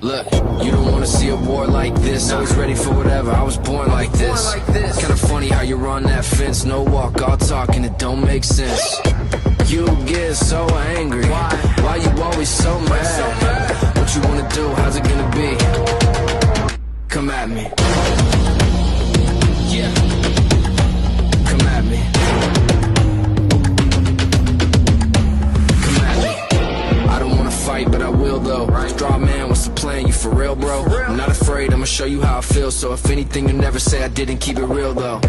Look, you don't wanna see a war like this. Always ready for whatever, I was born like this. Kinda funny how you run that fence. No walk, all talk, and it don't make sense. You get so angry. Why you always so mad? What you wanna do, how's it gonna be? Come at me. Yeah. Come at me. Come at me. I don't wanna fight, but I will though. Straw man, what's the plan? You for real, bro? I'm not afraid, I'ma show you how I feel. So if anything, you never say I didn't, keep it real though.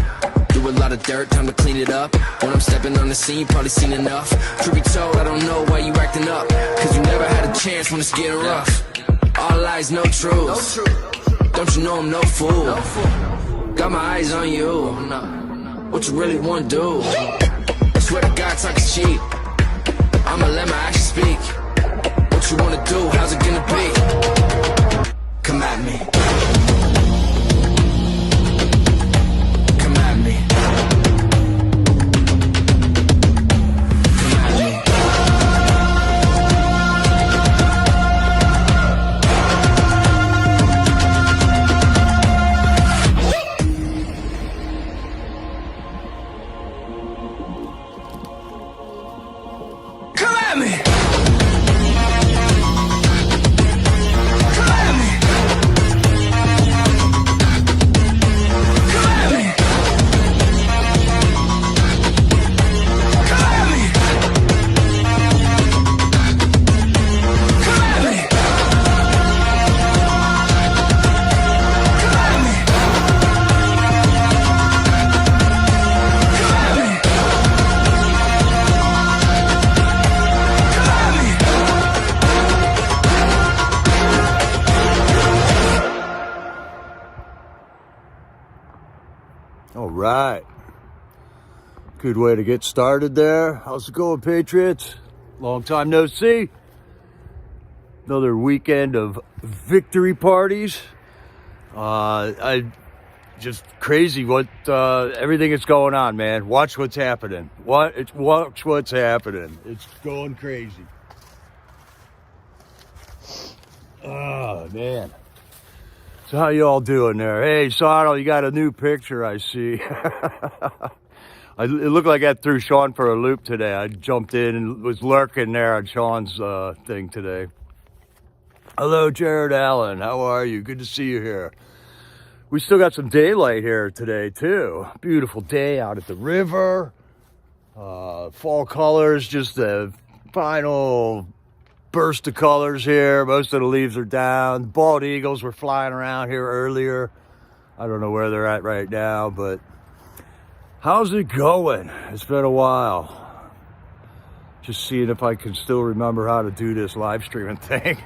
Do a lot of dirt, time to clean it up. When I'm stepping on the scene, you probably seen enough. Truth be told, I don't know why you acting up, cause you never had a chance when it's getting rough. All lies, no truth. Don't you know I'm no fool? Got my eyes on you. What you really wanna do? I swear to God, talk is cheap. I'ma let my actions speak. What you wanna do? How's it gonna be? Come at me. Come at me. Come at me. Come at me. All right. Good way to get started there. How's it going, Patriots? Long time no see. Another weekend of victory parties. I just crazy what everything that's going on, man. Watch what's happening. Watch what's happening. It's going crazy. Oh, man. So how you all doing there? Hey, Sano, you got a new picture, I see. It looked like I threw Sean for a loop today. I jumped in and was lurking there on Sean's thing today. Hello, Jared Allen. How are you? Good to see you here. We still got some daylight here today, too. Beautiful day out at the river. Fall colors, just the final burst of colors here. Most of the leaves are down. Bald eagles were flying around here earlier. I don't know where they're at right now, but how's it going? It's been a while. Just seeing if I can still remember how to do this live streaming thing.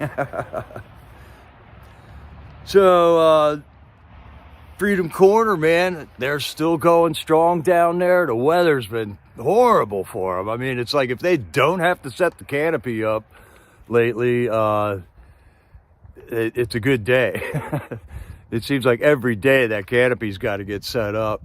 So, Freedom Corner, man, they're still going strong down there. The weather's been horrible for them. I mean, it's like if they don't have to set the canopy up lately, it's a good day. It seems like every day that canopy's got to get set up.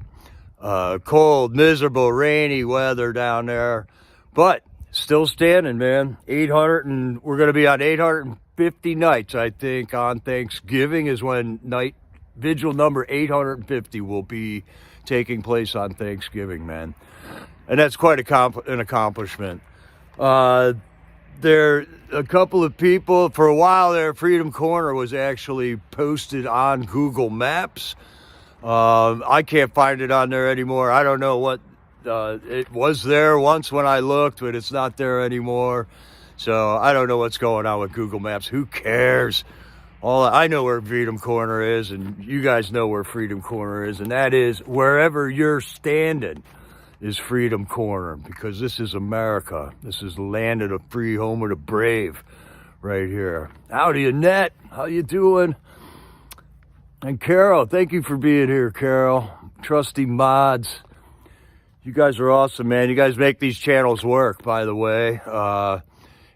Cold, miserable, rainy weather down there, but still standing, man. 800, and we're going to be on 850 nights, I think, on Thanksgiving is when night vigil number 850 will be taking place on Thanksgiving, man. And that's quite an accomplishment. There, a couple of people, for a while there, Freedom Corner was actually posted on Google Maps. I can't find it on there anymore. I don't know what, it was there once when I looked, but it's not there anymore. So I don't know what's going on with Google Maps. Who cares? I know where Freedom Corner is, and you guys know where Freedom Corner is, and that is wherever you're standing is Freedom Corner, because this is America. This is the land of the free, home of the brave, right here. Howdy, Annette. How you doing? And Carol, thank you for being here, Carol. Trusty mods. You guys are awesome, man. You guys make these channels work, by the way.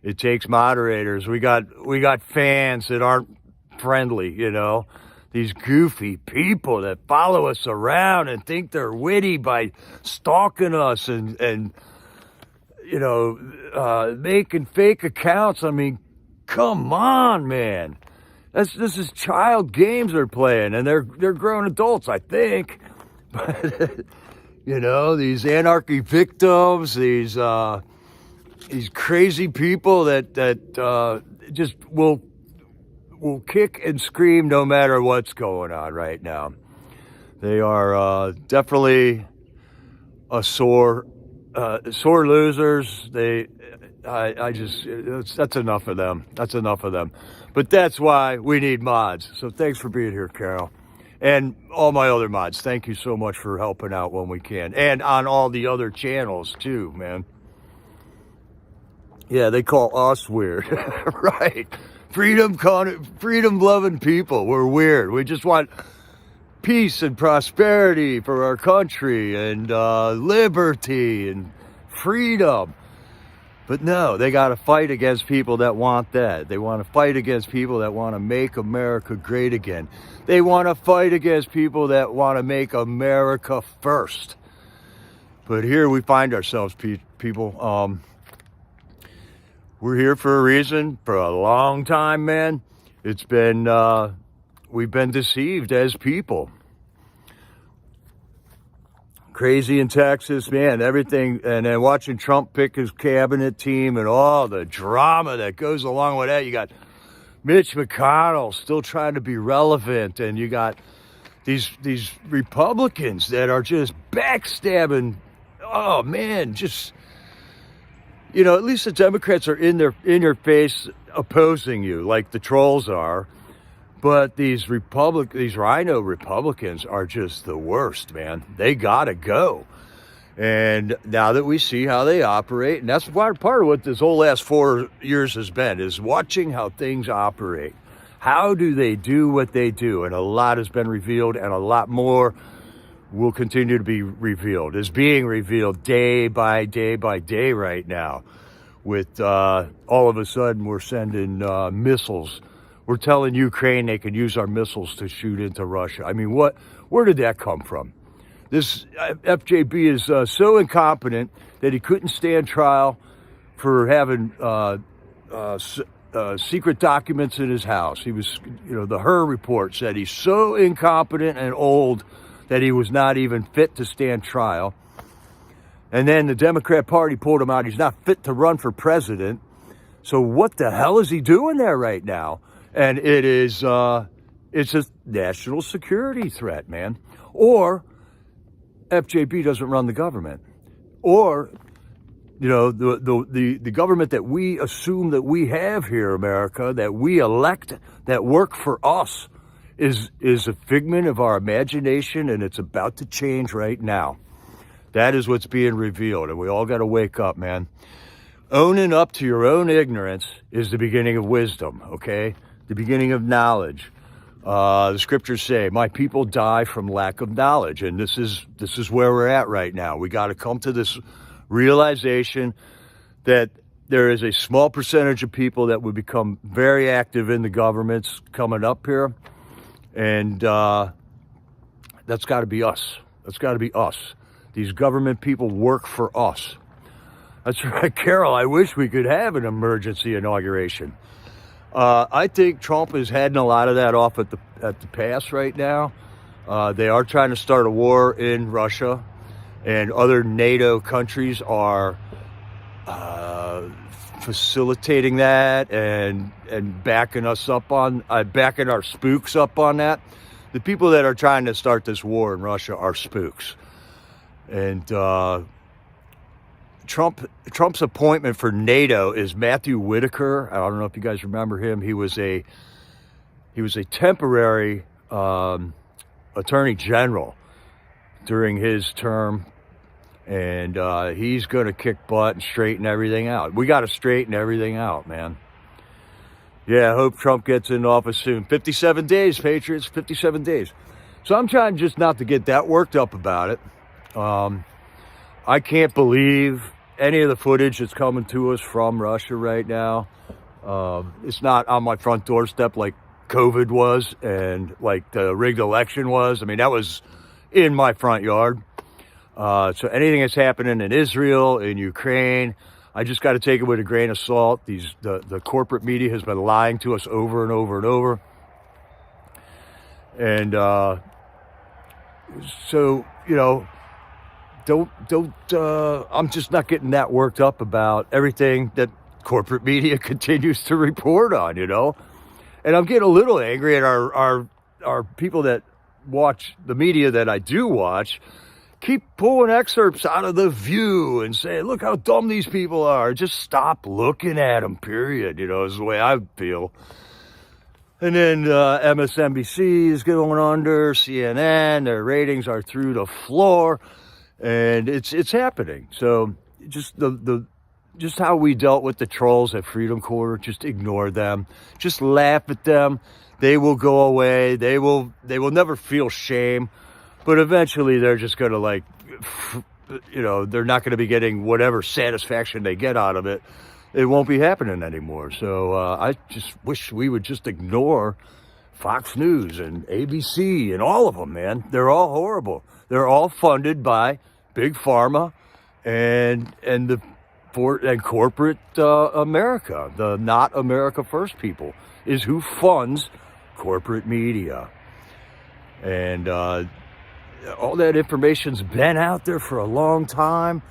It takes moderators. We got fans that aren't friendly, you know. These goofy people that follow us around and think they're witty by stalking us and you know, making fake accounts. I mean, come on, man. This is child games they're playing, and they're grown adults, I think. But you know, these anarchy victims, these crazy people that just will kick and scream no matter what's going on right now. They are definitely a sore losers. That's enough of them. That's enough of them. But that's why we need mods. So thanks for being here, Carol. And all my other mods, thank you so much for helping out when we can. And on all the other channels too, man. Yeah, they call us weird. Right. Freedom-loving people. We're weird. We just want peace and prosperity for our country and liberty and freedom. But no, they got to fight against people that want that. They want to fight against people that want to make America great again. They want to fight against people that want to make America first. But here we find ourselves, people. We're here for a reason, for a long time, man. It's been, we've been deceived as people. Crazy in Texas, man, everything. And then watching Trump pick his cabinet team and all the drama that goes along with that. You got Mitch McConnell still trying to be relevant. And you got these Republicans that are just backstabbing. Oh, man, just... You know, at least the Democrats are in your face opposing you, like the trolls are. But these rhino Republicans are just the worst, man. They gotta go. And now that we see how they operate, and that's part of what this whole last 4 years has been, is watching how things operate. How do they do what they do? And a lot has been revealed, and a lot more will continue to be revealed, is being revealed day by day by day right now. With all of a sudden we're sending missiles. We're telling Ukraine they can use our missiles to shoot into Russia. I mean, where did that come from? This FJB is so incompetent that he couldn't stand trial for having secret documents in his house. He was, you know, the Her report said he's so incompetent and old that he was not even fit to stand trial. And then the Democrat Party pulled him out. He's not fit to run for president. So what the hell is he doing there right now? And it's a national security threat, man. Or FJB doesn't run the government. Or, you know, the government that we assume that we have here, America, that we elect, that work for us, is a figment of our imagination, and it's about to change right now. That is what's being revealed, and we all got to wake up, man. Owning up to your own ignorance is the beginning of wisdom, okay? The beginning of knowledge. The scriptures say, my people die from lack of knowledge, and this is where we're at right now. We got to come to this realization that there is a small percentage of people that would become very active in the governments coming up here. And that's got to be us. That's got to be us. These government people work for us. That's right, Carol. I wish we could have an emergency inauguration. I think Trump is heading a lot of that off at the pass right now. They are trying to start a war in Russia, and other NATO countries are facilitating that and backing us up on backing our spooks up on that. The people that are trying to start this war in Russia are spooks. And Trump's appointment for NATO is Matthew Whitaker. I don't know if you guys remember him. He was a temporary attorney general during his term. And he's going to kick butt and straighten everything out. We got to straighten everything out, man. Yeah, I hope Trump gets in office soon. 57 days, Patriots, 57 days. So I'm trying just not to get that worked up about it. I can't believe any of the footage that's coming to us from Russia right now. It's not on my front doorstep like COVID was and like the rigged election was. I mean, that was in my front yard. So anything that's happening in Israel, in Ukraine, I just got to take it with a grain of salt. The corporate media has been lying to us over and over and over. And so, you know, I'm just not getting that worked up about everything that corporate media continues to report on, you know. And I'm getting a little angry at our people that watch the media that I do watch, keep pulling excerpts out of The View and saying, look how dumb these people are. Just stop looking at them, period, you know, is the way I feel. And then MSNBC is going under, CNN, their ratings are through the floor, and it's happening. So just just how we dealt with the trolls at Freedom Corner, just ignore them, just laugh at them. They will go away. They will never feel shame, but eventually they're just going to, like, you know, they're not going to be getting whatever satisfaction they get out of it. It won't be happening anymore. So I just wish we would just ignore Fox News and ABC and all of them, man. They're all horrible. They're all funded by Big Pharma and corporate America. The not America First people is who funds corporate media. And all that information's been out there for a long time.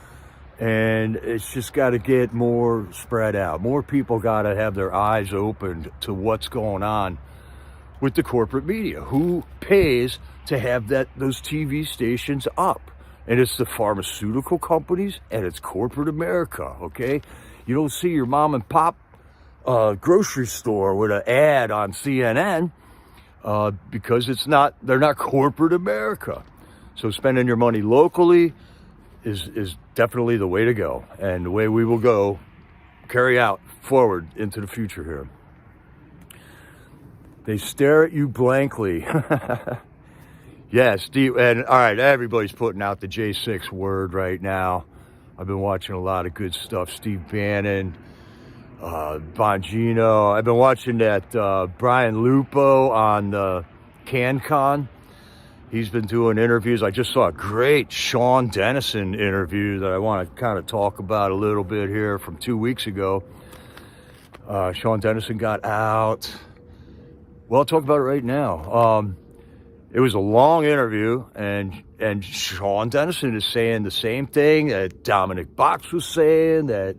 And it's just got to get more spread out. More people got to have their eyes opened to what's going on with the corporate media. Who pays to have those TV stations up? And it's the pharmaceutical companies and it's corporate America, okay? You don't see your mom and pop grocery store with an ad on CNN because they're not corporate America. So spending your money locally is definitely the way to go, and the way we will carry out forward into the future here. They stare at you blankly. Yes, Steve, and all right, everybody's putting out the J6 word right now. I've been watching a lot of good stuff. Steve Bannon, Bongino. I've been watching that Brian Lupo on the CanCon. He's been doing interviews. I just saw a great Sean Dennison interview that I want to kind of talk about a little bit here from 2 weeks ago. Sean Dennison got out. Well, I'll talk about it right now. It was a long interview, and Sean Dennison is saying the same thing that Dominic Box was saying, that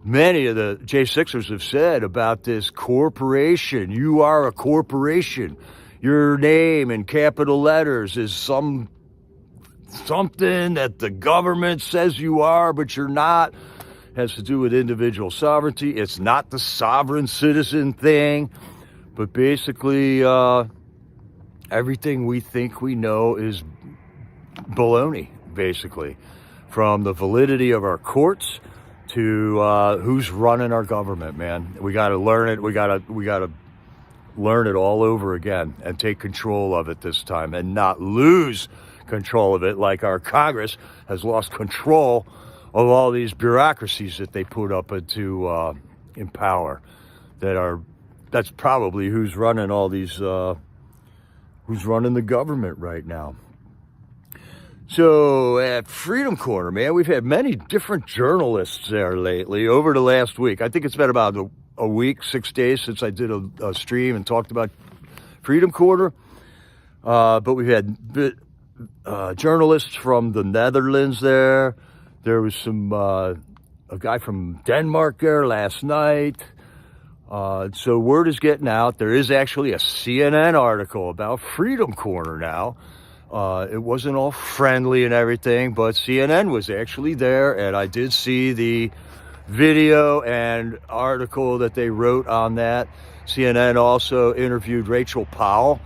many of the J6ers have said about this corporation. You are a corporation. Your name in capital letters is something that the government says you are, but you're not. It has to do with individual sovereignty. It's not the sovereign citizen thing, but basically everything we think we know is baloney, basically, from the validity of our courts to who's running our government, man. We got to learn it. We got to learn it all over again and take control of it this time and not lose control of it like our Congress has lost control of all these bureaucracies that they put up into in power. That's probably who's running all these, who's running the government right now. So at Freedom Corner, man, we've had many different journalists there lately over the last week. I think it's been about a week, 6 days since I did a stream and talked about Freedom Corner. But we've had journalists from the Netherlands there. There was a guy from Denmark there last night. So word is getting out. There is actually a CNN article about Freedom Corner now. It wasn't all friendly and everything, but CNN was actually there, and I did see the video and article that they wrote on that. CNN also interviewed Rachel Powell,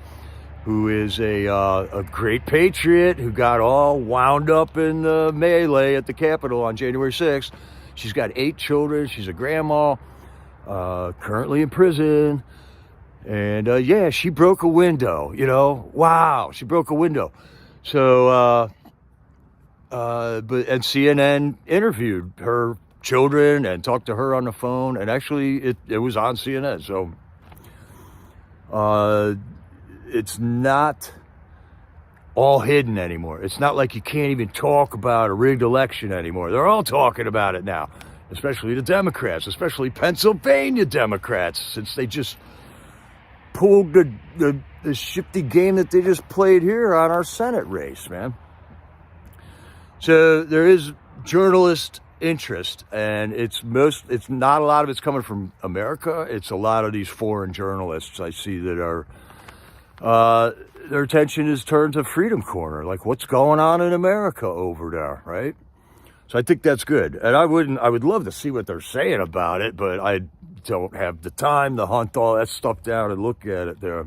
who is a great patriot who got all wound up in the melee at the Capitol on January 6th. She's got 8 children. She's a grandma, currently in prison. And yeah, she broke a window, you know. Wow, she broke a window. So, and CNN interviewed her children and talked to her on the phone, and actually it was on CNN. So it's not all hidden anymore. It's not like you can't even talk about a rigged election anymore. They're all talking about it now, especially the Democrats, especially Pennsylvania Democrats, since they just pulled the this shifty game that they just played here on our Senate race, man. So there is journalist interest, and it's not a lot of it's coming from America. It's a lot of these foreign journalists I see that are their attention is turned to Freedom Corner, like what's going on in America over there, right? So I think that's good, and I would love to see what they're saying about it, but I don't have the time to hunt all that stuff down and look at it there.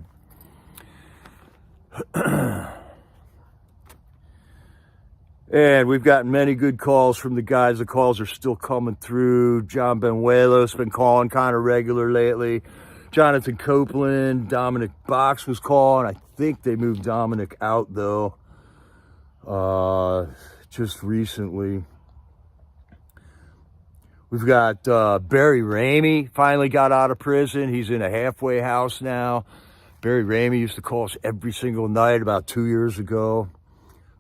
And we've gotten many good calls from the guys. The calls are still coming through. John Benuelo's been calling kind of regular lately. Jonathan Copeland, Dominic Box was calling. I think they moved Dominic out, though, just recently. We've got Barry Ramey finally got out of prison. He's in a halfway house now. Barry Ramey used to call us every single night about 2 years ago.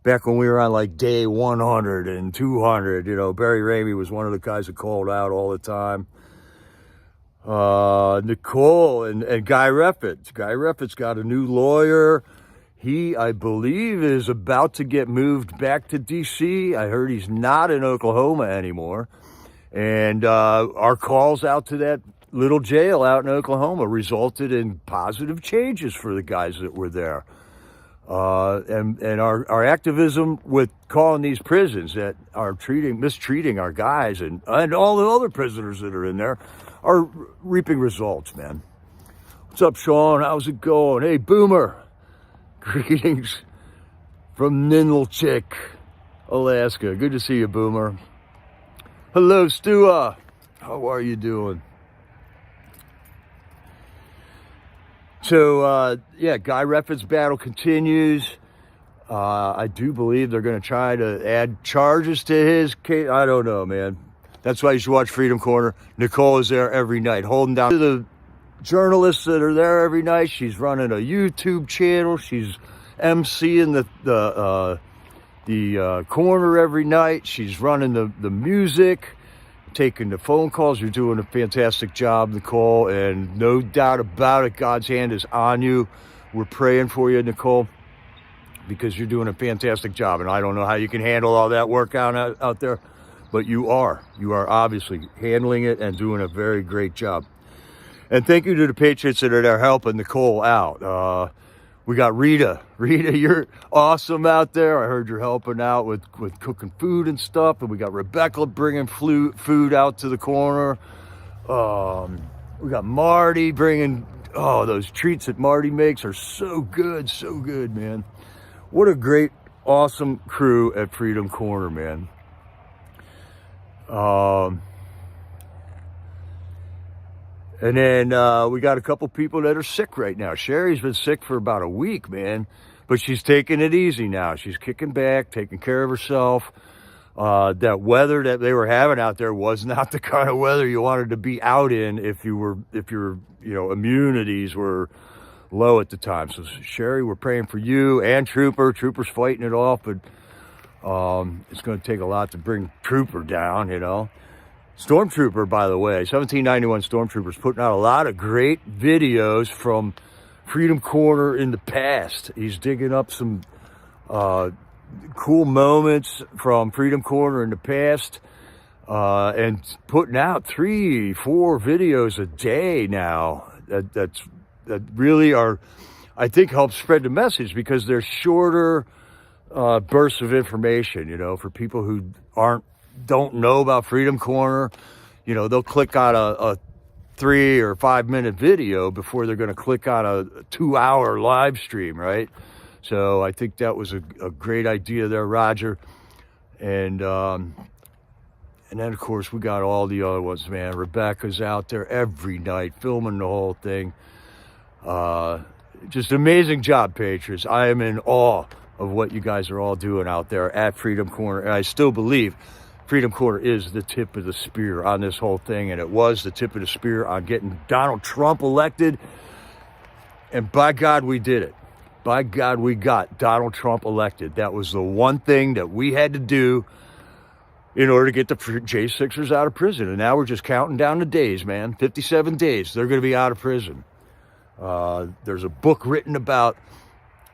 Back when we were on like day 100 and 200, you know, Barry Ramey was one of the guys that called out all the time. Nicole and Guy Reffitt. Guy Reffitt's got a new lawyer. He, I believe, is about to get moved back to D.C. I heard he's not in Oklahoma anymore. And our calls out to that little jail out in Oklahoma resulted in positive changes for the guys that were there. And our activism with calling these prisons that are mistreating our guys and all the other prisoners that are in there are reaping results, man. What's up, Sean? How's it going? Hey, Boomer. Greetings from Ninilchik, Alaska. Good to see you, Boomer. Hello, Stua. How are you doing? So, yeah, Guy Reffitt's battle continues. I do believe they're going to try to add charges to his case. I don't know, man. That's why you should watch Freedom Corner. Nicole is there every night, holding down to the journalists that are there every night. She's running a YouTube channel. She's emceeing the corner every night. She's running the music, taking the phone calls. You're doing a fantastic job, Nicole, and no doubt about it, God's hand is on you. We're praying for you, Nicole, because you're doing a fantastic job, and I don't know how you can handle all that work out there, but you are obviously handling it and doing a very great job. And thank you to the Patriots that are there helping Nicole out. We got Rita. Rita, you're awesome out there. I heard you're helping out with cooking food and stuff. And we got Rebecca bringing food out to the corner. We got Marty bringing, those treats that Marty makes are so good, man. What a great, awesome crew at Freedom Corner, man. And then we got a couple people that are sick right now. Sherry's been sick for about a week, man. But she's taking it easy now. She's kicking back, taking care of herself. That weather that they were having out there was not the kind of weather you wanted to be out in if your immunities were low at the time. So Sherry, we're praying for you and Trooper. Trooper's fighting it off, but it's going to take a lot to bring Trooper down, you know. Stormtrooper, by the way, 1791 Stormtrooper's putting out a lot of great videos from Freedom Corner in the past. He's digging up some cool moments from Freedom Corner in the past and putting out 3-4 videos a day now. That really are, I think, help spread the message because they're shorter bursts of information, you know, for people who don't know about Freedom Corner. You know, they'll click on a 3 or 5 minute video before they're going to click on a 2-hour live stream, right? So I think that was a great idea there, Roger. And then of course we got all the other ones, man. Rebecca's out there every night filming the whole thing. Just amazing job, Patriots. I am in awe of what you guys are all doing out there at Freedom Corner. And I still believe Freedom Corner is the tip of the spear on this whole thing, and it was the tip of the spear on getting Donald Trump elected. And by God, we did it. By God, we got Donald Trump elected. That was the one thing that we had to do in order to get the J6ers out of prison. And now we're just counting down the days, man. 57 days, they're going to be out of prison. There's a book written about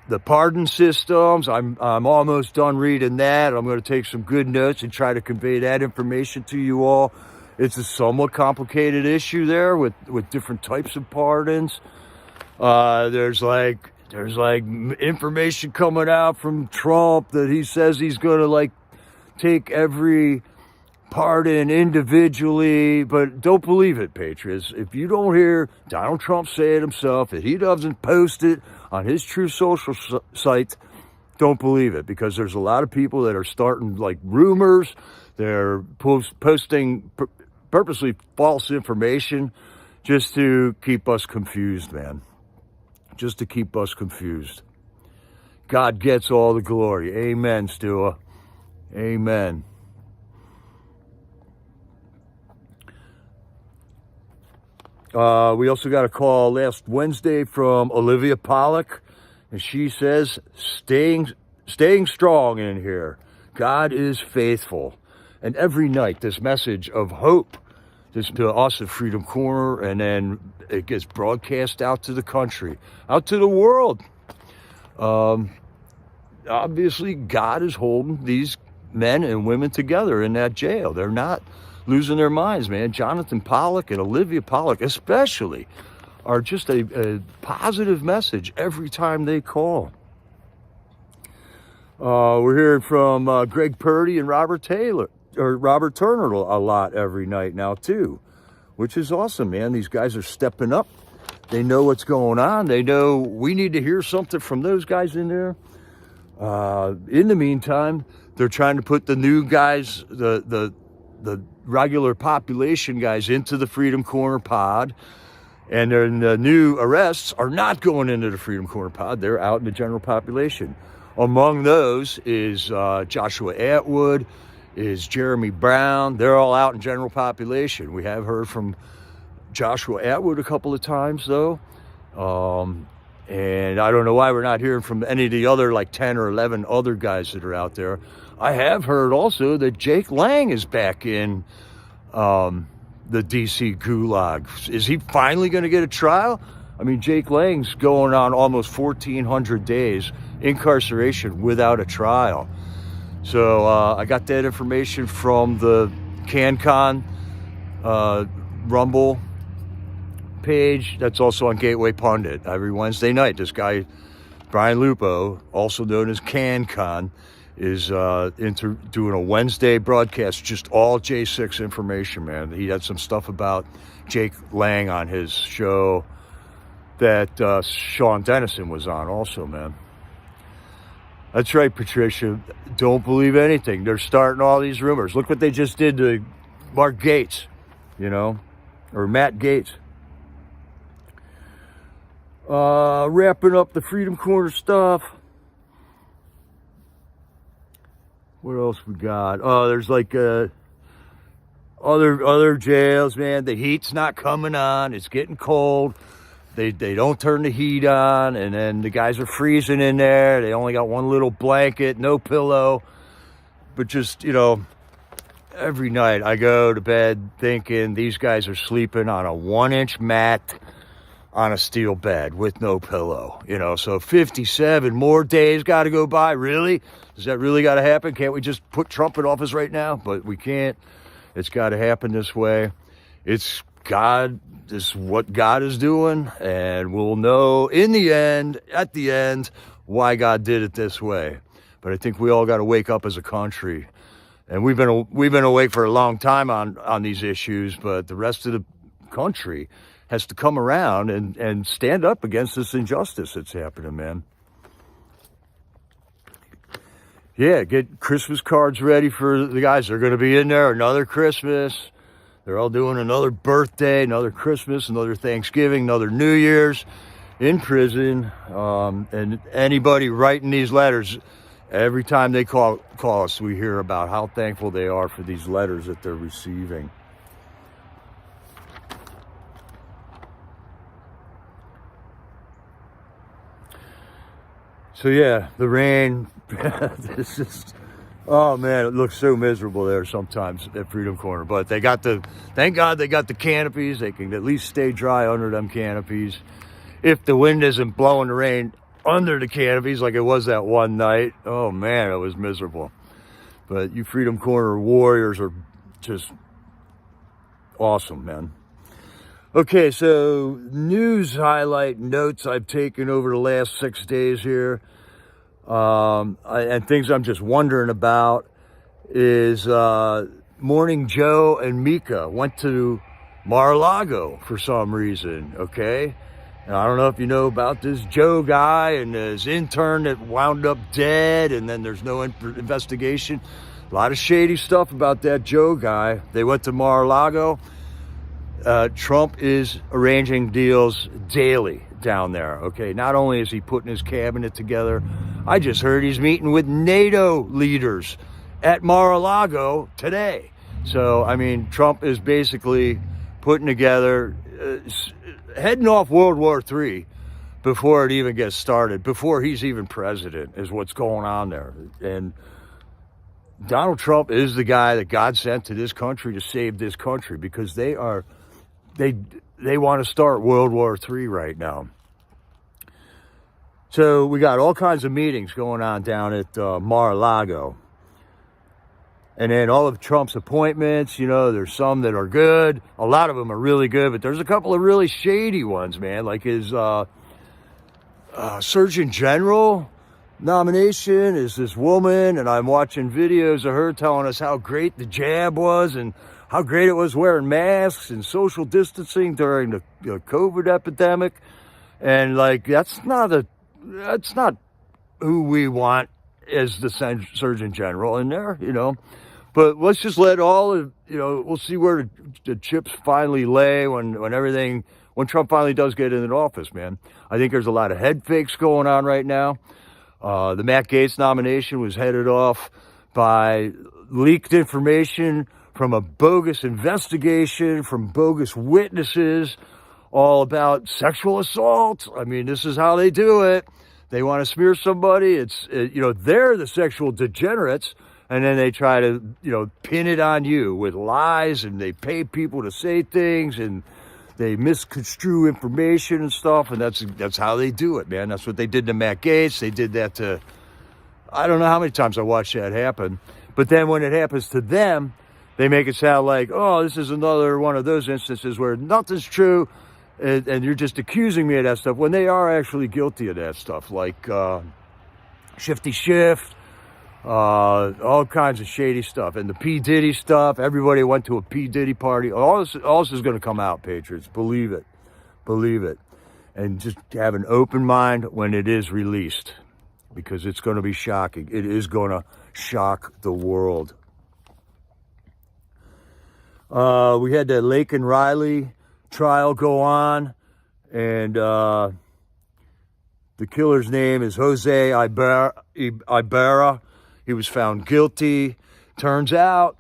the pardon systems. I'm almost done reading that. I'm going to take some good notes and try to convey that information to you all. It's a somewhat complicated issue there with different types of pardons. There's like information coming out from Trump that he says he's going to like take every pardon individually, but don't believe it, patriots. If you don't hear Donald Trump say it himself, if he doesn't post it on his true social site, don't believe it, because there's a lot of people that are starting like rumors. They're posting purposely false information just to keep us confused, man. Just to keep us confused. God gets all the glory. Amen, Stuart. Amen. We also got a call last Wednesday from Olivia Pollock, and she says, staying strong in here. God is faithful. And every night, this message of hope, this to us at Freedom Corner, and then it gets broadcast out to the country, out to the world. Obviously, God is holding these men and women together in that jail. They're not losing their minds, man. Jonathan Pollock and Olivia Pollock especially are just a positive message every time they call. We're hearing from Greg Purdy and Robert Turner a lot every night now too, which is awesome, man. These guys are stepping up. They know what's going on. They know we need to hear something from those guys in there. In the meantime, they're trying to put the new guys, the regular population guys, into the Freedom Corner pod, and then the new arrests are not going into the Freedom Corner pod. They're out in the general population. Among those is Joshua Atwood, is Jeremy Brown. They're all out in general population. We have heard from Joshua Atwood a couple of times though, and I don't know why we're not hearing from any of the other like 10 or 11 other guys that are out there. I have heard also that Jake Lang is back in the DC gulag. Is he finally going to get a trial? I mean, Jake Lang's going on almost 1,400 days incarceration without a trial. So I got that information from the CanCon Rumble page. That's also on Gateway Pundit every Wednesday night. This guy, Brian Lupo, also known as CanCon, is doing a Wednesday broadcast, just all J6 information, man. He had some stuff about Jake Lang on his show that Sean Dennison was on also, man. That's right, Patricia. Don't believe anything. They're starting all these rumors. Look what they just did to Mark Gates, or Matt Gates. Wrapping up the Freedom Corner stuff. What else we got? Oh, there's like other jails, man. The heat's not coming on. It's getting cold. They don't turn the heat on, and then the guys are freezing in there. They only got one little blanket, no pillow. But just, every night I go to bed thinking these guys are sleeping on a 1-inch mat on a steel bed with no pillow. So 57 more days got to go by. Really? Does that really got to happen? Can't we just put Trump in office right now? But we can't. It's got to happen this way. It's God. This is what God is doing, and we'll know at the end, why God did it this way. But I think we all got to wake up as a country, and we've been awake for a long time on these issues. But the rest of the country has to come around and stand up against this injustice that's happening, man. Yeah, get Christmas cards ready for the guys. They're going to be in there another Christmas. They're all doing another birthday, another Christmas, another Thanksgiving, another New Year's in prison. And anybody writing these letters, every time they call us, we hear about how thankful they are for these letters that they're receiving. So yeah, the rain, this is... Oh man, it looks so miserable there sometimes at Freedom Corner. But thank God they got the canopies. They can at least stay dry under them canopies. if the wind isn't blowing the rain under the canopies like it was that one night. Oh man, it was miserable. But you Freedom Corner warriors are just awesome, man. Okay, so news highlight notes I've taken over the last 6 days here, and things I'm just wondering about is Morning Joe and Mika went to Mar-a-Lago for some reason, okay? And I don't know if you know about this Joe guy and his intern that wound up dead, and then there's no investigation. A lot of shady stuff about that Joe guy. They went to Mar-a-Lago. Trump is arranging deals daily down there, okay? Not only is he putting his cabinet together, I just heard he's meeting with NATO leaders at Mar-a-Lago today. So, I mean, Trump is basically putting together, heading off World War III before it even gets started, before he's even president, is what's going on there. And Donald Trump is the guy that God sent to this country to save this country, because they want to start World War III right now. So we got all kinds of meetings going on down at Mar-a-Lago. And then all of Trump's appointments, you know, there's some that are good. A lot of them are really good, but there's a couple of really shady ones, man. Like his Surgeon General nomination is this woman, and I'm watching videos of her telling us how great the jab was and how great it was wearing masks and social distancing during the COVID epidemic. And like, that's not who we want as the Surgeon General in there, you know. But let's just let all of, you know, we'll see where the chips finally lay when Trump finally does get into office, man. I think there's a lot of head fakes going on right now. The Matt Gaetz nomination was headed off by leaked information from a bogus investigation, from bogus witnesses, all about sexual assault. I mean, this is how they do it. They want to smear somebody. They're the sexual degenerates. And then they try to, pin it on you with lies, and they pay people to say things, and they misconstrue information and stuff. And that's how they do it, man. That's what they did to Matt Gaetz. They did that to, I don't know how many times I watched that happen. But then when it happens to them, they make it sound like, oh, this is another one of those instances where nothing's true, and you're just accusing me of that stuff, when they are actually guilty of that stuff, like Shifty Shift, all kinds of shady stuff. And the P. Diddy stuff, everybody went to a P. Diddy party. All this is going to come out, Patriots. Believe it. Believe it. And just have an open mind when it is released, because it's going to be shocking. It is going to shock the world. We had the Lake and Riley trial go on, and the killer's name is Jose Ibarra. He was found guilty. Turns out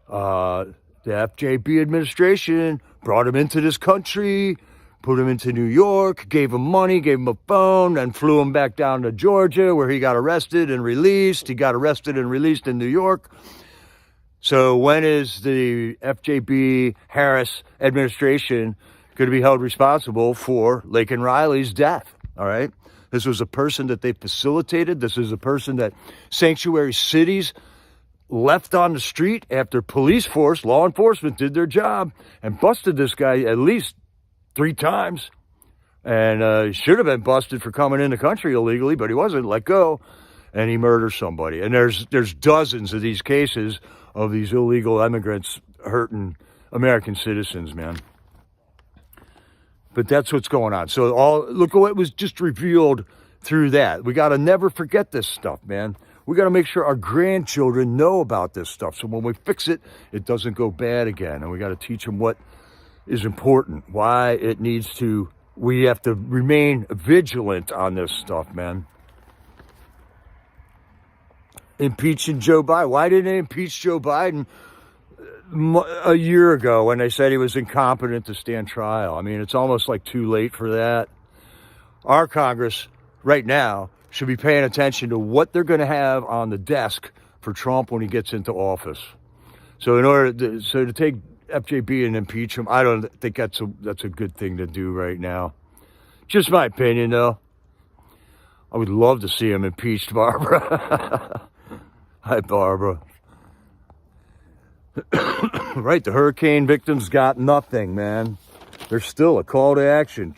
the FJB administration brought him into this country, put him into New York, gave him money, gave him a phone, and flew him back down to Georgia, where he got arrested and released. He got arrested and released in New York. So when is the FJB Harris administration going to be held responsible for Lake and Riley's death? All right. This was a person that they facilitated. This is a person that sanctuary cities left on the street after law enforcement did their job and busted this guy at least 3 times. And he should have been busted for coming in the country illegally, but he wasn't. Let go. And he murders somebody. And there's dozens of these cases of these illegal immigrants hurting American citizens, man. But that's what's going on. So look at what was just revealed through that. We got to never forget this stuff, man. We got to make sure our grandchildren know about this stuff. So when we fix it, it doesn't go bad again. And we got to teach them what is important, why it needs to, we have to remain vigilant on this stuff, man. Impeaching Joe Biden. Why didn't they impeach Joe Biden a year ago when they said he was incompetent to stand trial? I mean, it's almost like too late for that. Our Congress right now should be paying attention to what they're going to have on the desk for Trump when he gets into office. So to take FJB and impeach him, I don't think that's a good thing to do right now. Just my opinion, though. I would love to see him impeached, Barbara. Hi, Barbara. Right, the hurricane victims got nothing, man. There's still a call to action.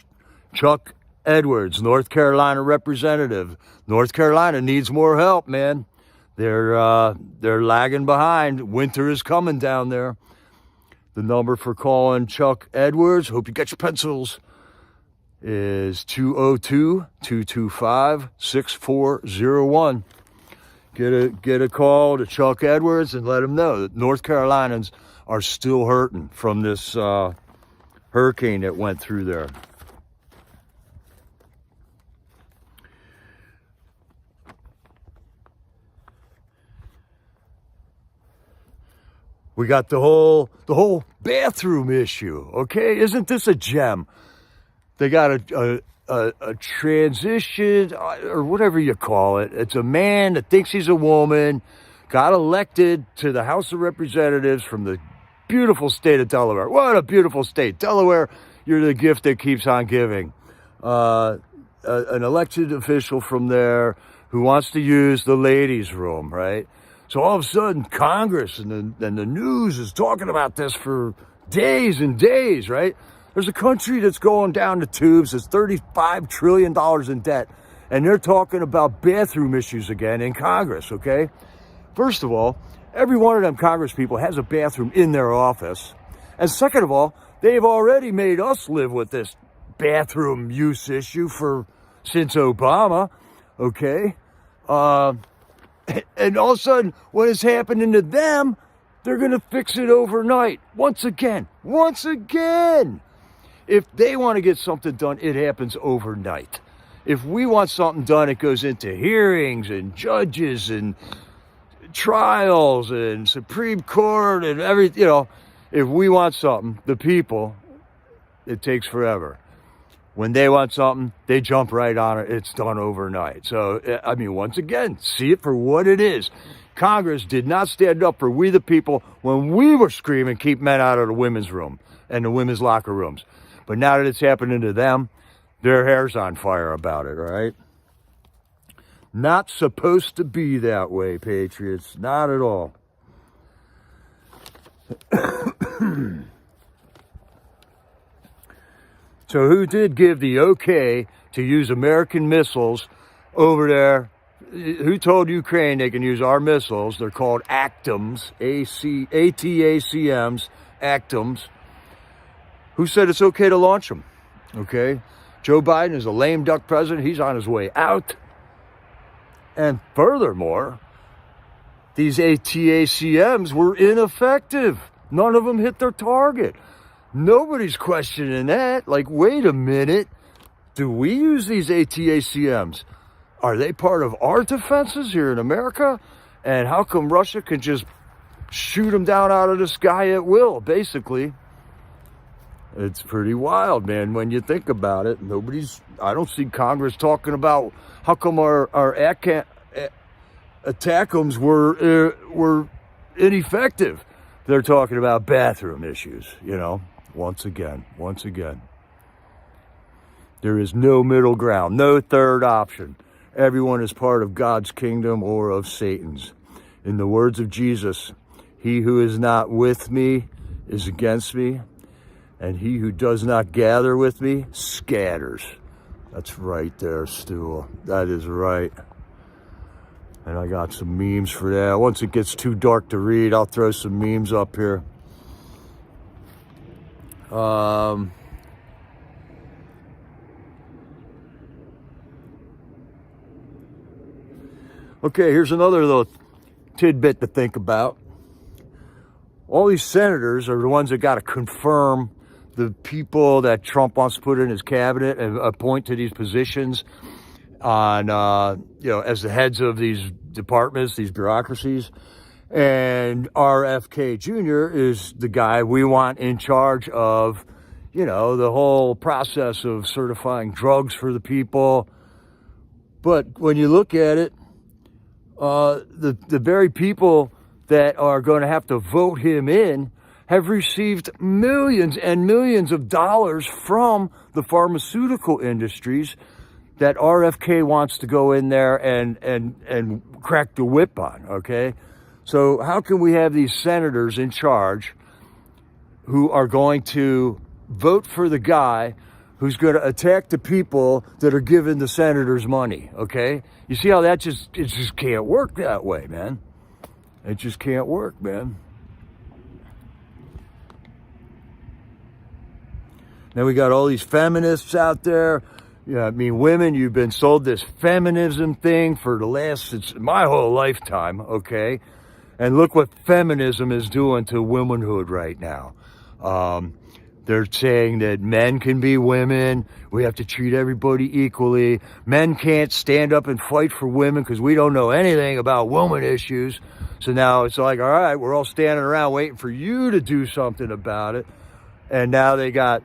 Chuck Edwards, North Carolina representative. North Carolina needs more help, man. They're lagging behind. Winter is coming down there. The number for calling Chuck Edwards, hope you got your pencils, is 202-225-6401. Get a call to Chuck Edwards and let him know that North Carolinians are still hurting from this hurricane that went through there. We got the whole bathroom issue, okay? Isn't this a gem? They got a transition, or whatever you call it. It's a man that thinks he's a woman, got elected to the House of Representatives from the beautiful state of Delaware. What a beautiful state. Delaware, you're the gift that keeps on giving. An elected official from there who wants to use the ladies' room, right? So all of a sudden, Congress and the news is talking about this for days and days, right? There's a country that's going down the tubes. It's $35 trillion in debt. And they're talking about bathroom issues again in Congress, okay? First of all, every one of them Congress people has a bathroom in their office. And second of all, they've already made us live with this bathroom use issue since Obama, okay? And all of a sudden, what is happening to them, they're going to fix it overnight. Once again. If they want to get something done, it happens overnight. If we want something done, it goes into hearings and judges and trials and Supreme Court and everything. You know, if we want something, the people, it takes forever. When they want something, they jump right on it. It's done overnight. So, I mean, once again, see it for what it is. Congress did not stand up for we the people when we were screaming, keep men out of the women's room and the women's locker rooms. But now that it's happening to them, their hair's on fire about it, all right? Not supposed to be that way, Patriots. Not at all. So who did give the okay to use American missiles over there? Who told Ukraine they can use our missiles? They're called ATACMS, ATACMS, ATACMS. Who said it's okay to launch them? Okay. Joe Biden is a lame duck president. He's on his way out. And furthermore, these ATACMs were ineffective. None of them hit their target. Nobody's questioning that. Like, wait a minute. Do we use these ATACMs? Are they part of our defenses here in America? And how come Russia can just shoot them down out of the sky at will, basically? It's pretty wild, man, when you think about it. I don't see Congress talking about how come our ATACMS were ineffective. They're talking about bathroom issues, you know, once again. There is no middle ground, no third option. Everyone is part of God's kingdom or of Satan's. In the words of Jesus, he who is not with me is against me, and he who does not gather with me scatters. That's right there, Stu. That is right. And I got some memes for that. Once it gets too dark to read, I'll throw some memes up here. Okay, here's another little tidbit to think about. All these senators are the ones that got to confirm the people that Trump wants to put in his cabinet and appoint to these positions on, as the heads of these departments, these bureaucracies. And RFK Jr. is the guy we want in charge of, the whole process of certifying drugs for the people. But when you look at it, the very people that are going to have to vote him in have received millions and millions of dollars from the pharmaceutical industries that RFK wants to go in there and crack the whip on, okay? So how can we have these senators in charge who are going to vote for the guy who's going to attack the people that are giving the senators money, okay? You see how it just can't work that way, man. It just can't work, man. Now we got all these feminists out there. Yeah, I mean, women, you've been sold this feminism thing for since my whole lifetime, okay? And look what feminism is doing to womanhood right now. They're saying that men can be women. We have to treat everybody equally. Men can't stand up and fight for women because we don't know anything about woman issues. So now it's like, all right, we're all standing around waiting for you to do something about it. And now they got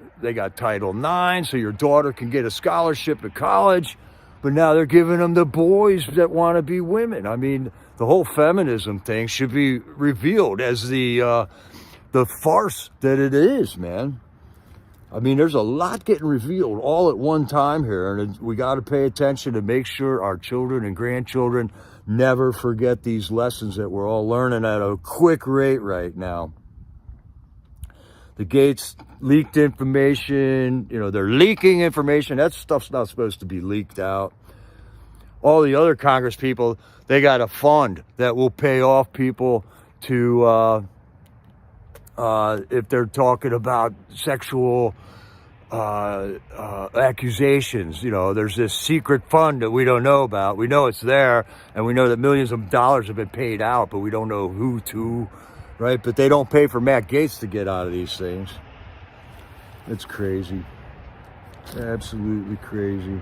Title IX, so your daughter can get a scholarship at college. But now they're giving them the boys that want to be women. I mean, the whole feminism thing should be revealed as the farce that it is, man. I mean, there's a lot getting revealed all at one time here, and we got to pay attention to make sure our children and grandchildren never forget these lessons that we're all learning at a quick rate right now. The Gates leaked information, they're leaking information. That stuff's not supposed to be leaked out. All the other Congress people, they got a fund that will pay off people to, if they're talking about sexual accusations. There's this secret fund that we don't know about. We know it's there, and we know that millions of dollars have been paid out, but we don't know who to. Right, but they don't pay for Matt Gaetz to get out of these things. It's crazy. Absolutely crazy.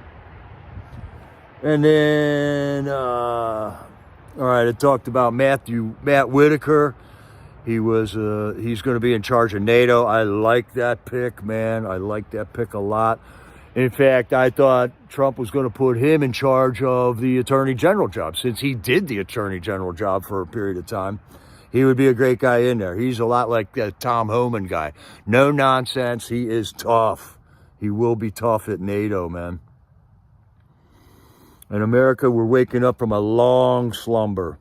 And then, all right, it talked about Matt Whitaker. He's going to be in charge of NATO. I like that pick, man. I like that pick a lot. In fact, I thought Trump was going to put him in charge of the Attorney General job, since he did the Attorney General job for a period of time. He would be a great guy in there. He's a lot like that Tom Homan guy. No nonsense. He is tough. He will be tough at NATO, man. In America, we're waking up from a long slumber.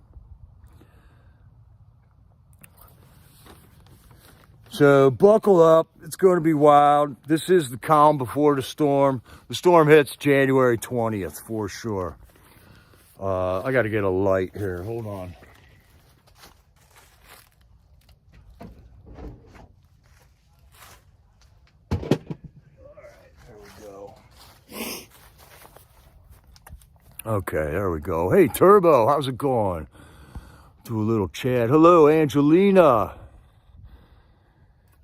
So buckle up. It's going to be wild. This is the calm before the storm. The storm hits January 20th for sure. I got to get a light here. Hold on. Okay, there we go. Hey, Turbo, how's it going? Do a little chat. Hello, Angelina.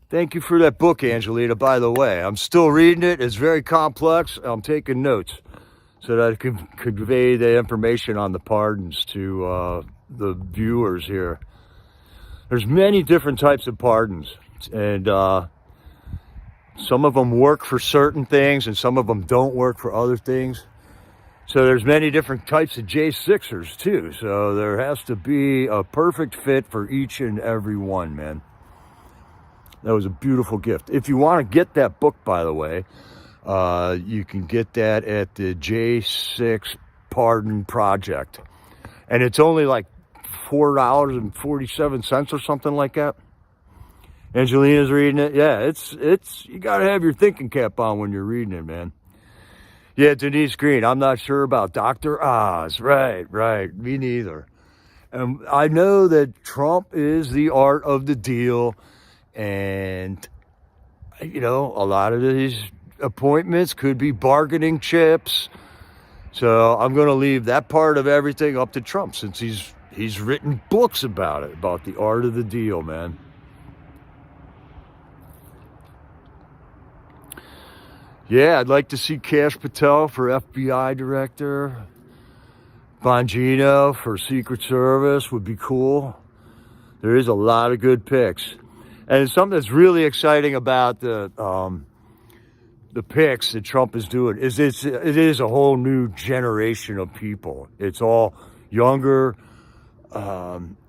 Thank you for that book, Angelina, by the way. I'm still reading it. It's very complex. I'm taking notes so that I can convey the information on the pardons to the viewers here. There's many different types of pardons, and some of them work for certain things, and some of them don't work for other things. So there's many different types of J6ers too. So there has to be a perfect fit for each and every one, man. That was a beautiful gift. If you want to get that book, by the way, you can get that at the J6 Pardon Project. And it's only like $4.47 or something like that. Angelina's reading it. Yeah, it's you got to have your thinking cap on when you're reading it, man. Yeah, Denise Green, I'm not sure about Dr. Oz. Right. Me neither. I know that Trump is the art of the deal. And, a lot of these appointments could be bargaining chips. So I'm going to leave that part of everything up to Trump, since he's written books about it, about the art of the deal, man. Yeah, I'd like to see Kash Patel for FBI director. Bongino for Secret Service would be cool. There is a lot of good picks. And something that's really exciting about the picks that Trump is doing is it is a whole new generation of people. It's all younger.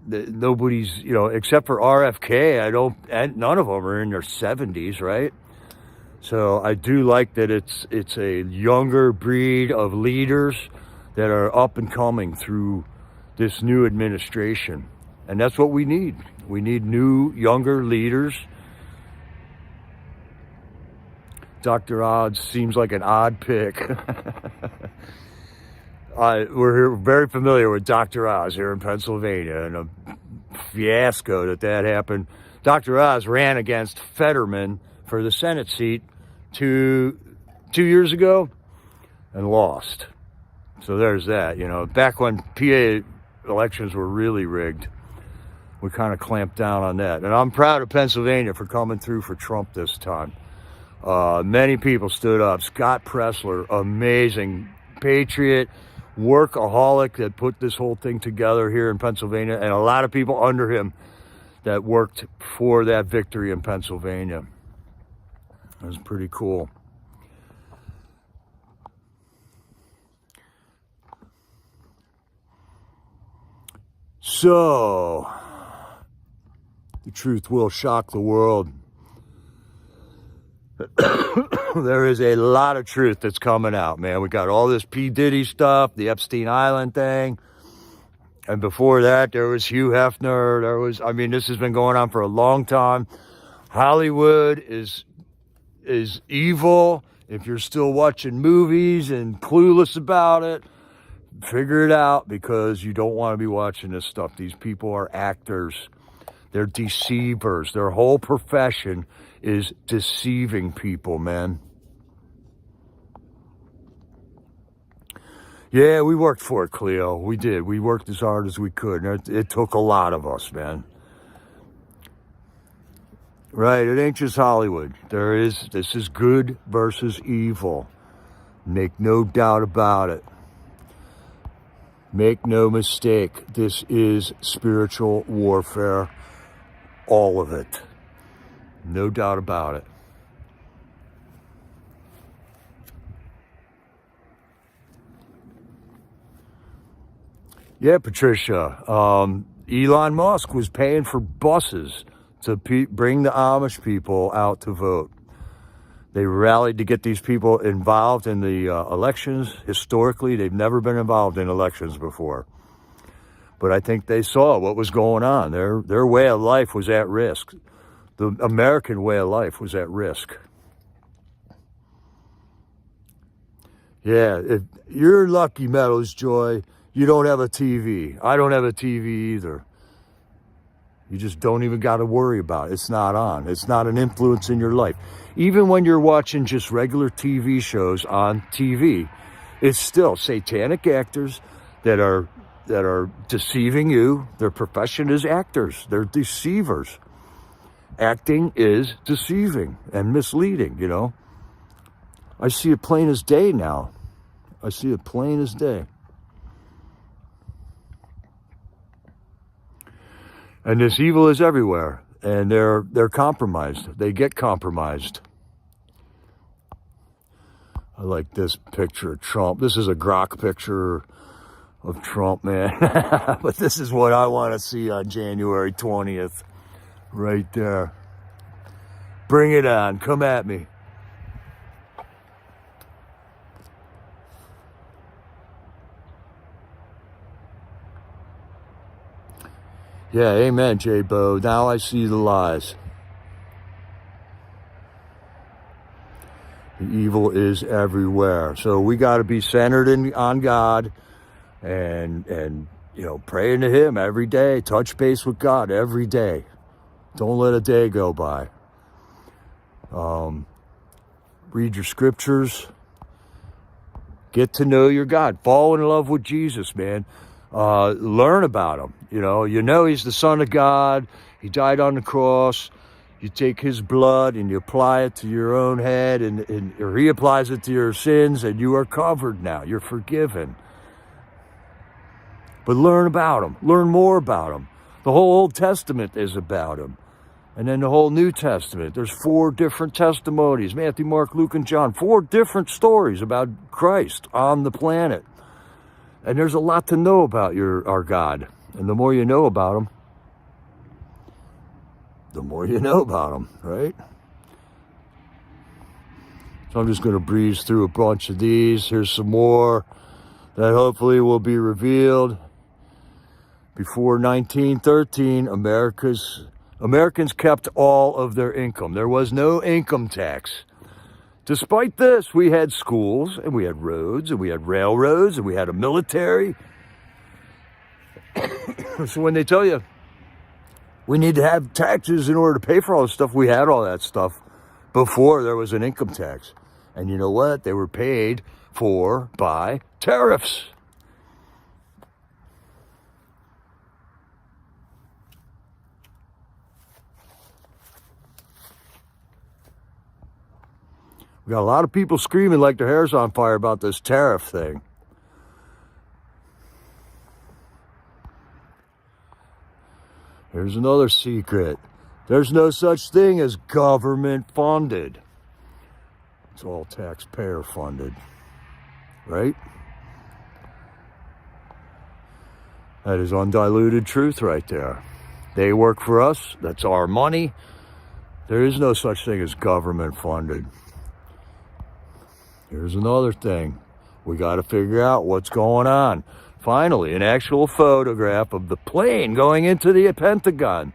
nobody's, except for RFK, none of them are in their 70s, right? So I do like that it's a younger breed of leaders that are up and coming through this new administration. And that's what we need. We need new, younger leaders. Dr. Oz seems like an odd pick. We're very familiar with Dr. Oz here in Pennsylvania, and a fiasco that happened. Dr. Oz ran against Fetterman for the Senate seat two years ago and lost. So there's that. Back when PA elections were really rigged, we kind of clamped down on that. And I'm proud of Pennsylvania for coming through for Trump this time. Many people stood up. Scott Pressler, amazing patriot, workaholic that put this whole thing together here in Pennsylvania, and a lot of people under him that worked for that victory in Pennsylvania. It was pretty cool. So, the truth will shock the world. There is a lot of truth that's coming out, man. We got all this P. Diddy stuff, the Epstein Island thing. And before that, there was Hugh Hefner. This has been going on for a long time. Hollywood is evil. If you're still watching movies and clueless about it, figure it out, because you don't want to be watching this stuff. These people are actors. They're deceivers. Their whole profession is deceiving people, man. Yeah, we worked for it, Cleo. We did. We worked as hard as we could. And it took a lot of us, man. Right, it ain't just Hollywood. This is good versus evil. Make no doubt about it. Make no mistake. This is spiritual warfare. All of it. No doubt about it. Yeah, Patricia. Elon Musk was paying for buses to bring the Amish people out to vote. They rallied to get these people involved in the elections. Historically, they've never been involved in elections before. But I think they saw what was going on. Their way of life was at risk. The American way of life was at risk. Yeah, if you're lucky, Meadows Joy, you don't have a TV. I don't have a TV either. You just don't even got to worry about it. It's not on. It's not an influence in your life. Even when you're watching just regular TV shows on TV, it's still satanic actors that are deceiving you. Their profession is actors. They're deceivers. Acting is deceiving and misleading, I see it plain as day now. I see it plain as day. And this evil is everywhere, and they're compromised. They get compromised. I like this picture of Trump. This is a grok picture of Trump, man. But this is what I want to see on January 20th. Right there. Bring it on. Come at me. Yeah, amen, J-Bo. Now I see the lies. The evil is everywhere. So we got to be centered on God and praying to Him every day. Touch base with God every day. Don't let a day go by. Read your scriptures. Get to know your God. Fall in love with Jesus, man. Learn about Him. He's the Son of God. He died on the cross. You take His blood and you apply it to your own head, or He applies it to your sins, and you are covered now. You're forgiven. But learn about Him. Learn more about Him. The whole Old Testament is about Him. And then the whole New Testament. There's 4 different testimonies. Matthew, Mark, Luke, and John. 4 different stories about Christ on the planet. And there's a lot to know about our God. And the more you know about Him, the more you know about them, right? So I'm just going to breeze through a bunch of these. Here's some more that hopefully will be revealed. Before 1913, Americans kept all of their income. There was no income tax. Despite this, we had schools, and we had roads, and we had railroads, and we had a military. So when they tell you we need to have taxes in order to pay for all this stuff, we had all that stuff before there was an income tax. And you know what? They were paid for by tariffs. We got a lot of people screaming like their hair's on fire about this tariff thing. Here's another secret. There's no such thing as government funded. It's all taxpayer funded, right? That is undiluted truth right there. They work for us. That's our money. There is no such thing as government funded. Here's another thing. We got to figure out what's going on. Finally, an actual photograph of the plane going into the Pentagon.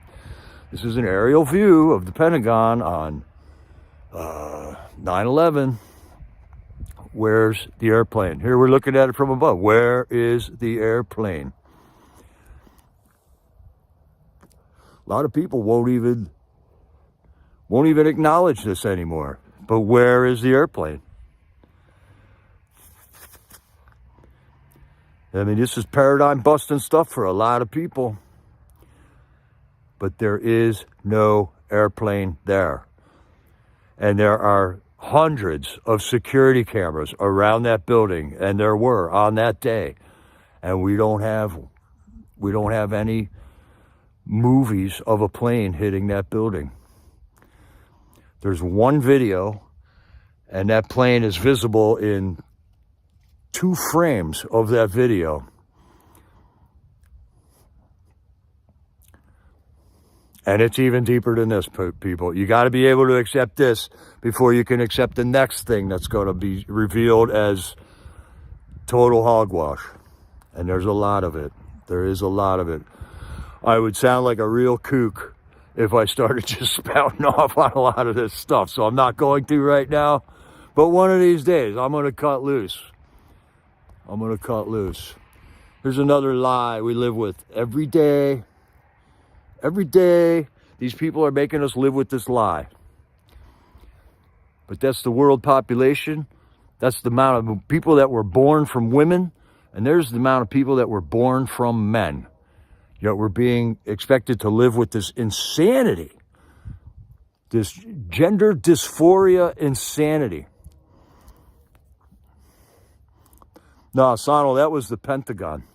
This is an aerial view of the Pentagon on 9/11. Where's the airplane? Here we're looking at it from above. Where is the airplane? A lot of people won't even acknowledge this anymore. But where is the airplane? I mean, this is paradigm busting stuff for a lot of people. But there is no airplane there. And there are hundreds of security cameras around that building, and there were on that day. And we don't have any movies of a plane hitting that building. There's one video, and that plane is visible in 2 frames of that video. And it's even deeper than this, people. You got to be able to accept this before you can accept the next thing that's going to be revealed as total hogwash. And there's a lot of it. There is a lot of it. I would sound like a real kook if I started just spouting off on a lot of this stuff. So I'm not going to right now. But one of these days, I'm going to cut loose. I'm going to cut loose. Here's another lie we live with every day. Every day, these people are making us live with this lie. But that's the world population. That's the amount of people that were born from women. And there's the amount of people that were born from men. Yet we're being expected to live with this insanity. This gender dysphoria insanity. No, Sonal, that was the Pentagon.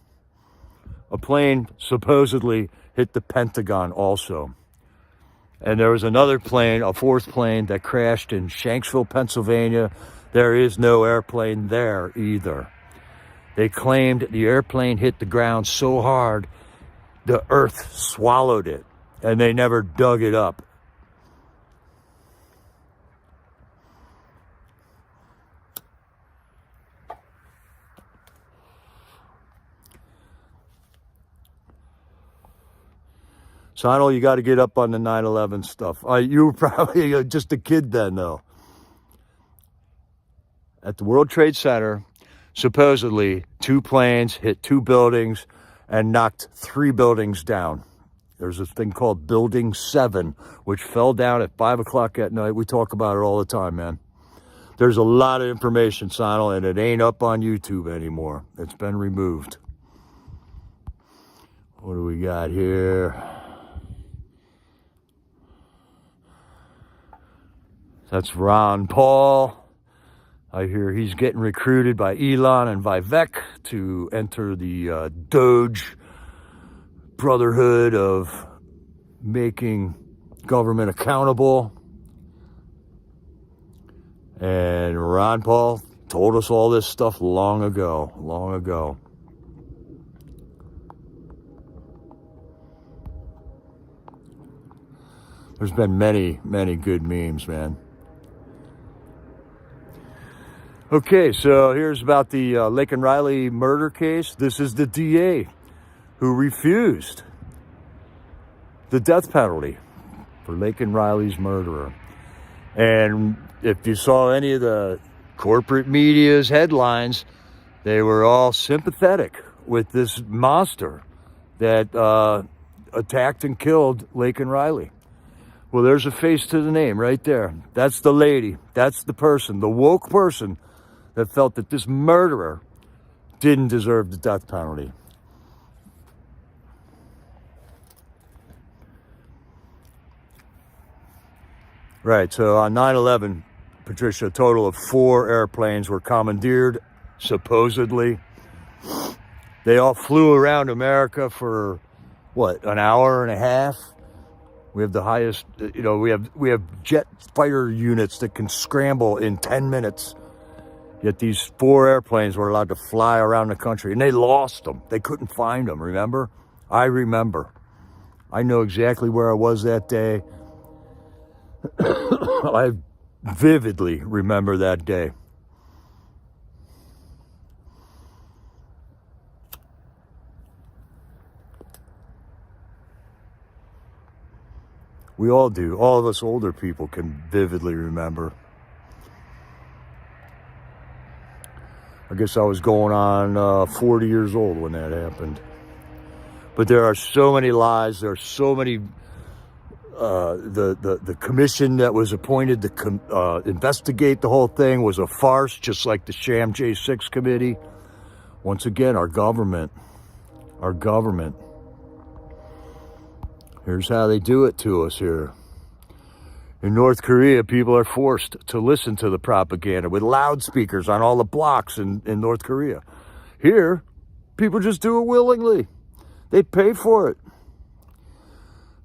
A plane supposedly hit the Pentagon also. And there was another plane, a 4th plane, that crashed in Shanksville, Pennsylvania. There is no airplane there either. They claimed the airplane hit the ground so hard, the earth swallowed it, and they never dug it up. Sonal, you got to get up on the 9/11 stuff. You were probably just a kid then, though. At the World Trade Center, supposedly 2 planes hit 2 buildings and knocked 3 buildings down. There's a thing called Building 7, which fell down at 5 o'clock at night. We talk about it all the time, man. There's a lot of information, Sonal, and it ain't up on YouTube anymore. It's been removed. What do we got here? That's Ron Paul. I hear he's getting recruited by Elon and Vivek to enter the Doge brotherhood of making government accountable. And Ron Paul told us all this stuff long ago, long ago. There's been many, many good memes, man. Okay, so here's about the Laken Riley murder case. This is the DA who refused the death penalty for Laken Riley's murderer. And if you saw any of the corporate media's headlines, they were all sympathetic with this monster that attacked and killed Laken Riley. Well, there's a face to the name right there. That's the lady. That's the person, the woke person that felt that this murderer didn't deserve the death penalty. Right, so on 9/11, Patricia, a total of 4 airplanes were commandeered, supposedly. They all flew around America for, what, an hour and a half? We have the highest, we have jet fighter units that can scramble in 10 minutes. Yet these 4 airplanes were allowed to fly around the country, and they lost them. They couldn't find them, remember? I remember. I know exactly where I was that day. I vividly remember that day. We all do. All of us older people can vividly remember. I guess I was going on 40 years old when that happened. But there are so many lies. There are so many. The commission that was appointed to investigate the whole thing was a farce, just like the sham J6 committee. Once again, our government. Here's how they do it to us here. In North Korea, people are forced to listen to the propaganda with loudspeakers on all the blocks in North Korea. Here, people just do it willingly. They pay for it.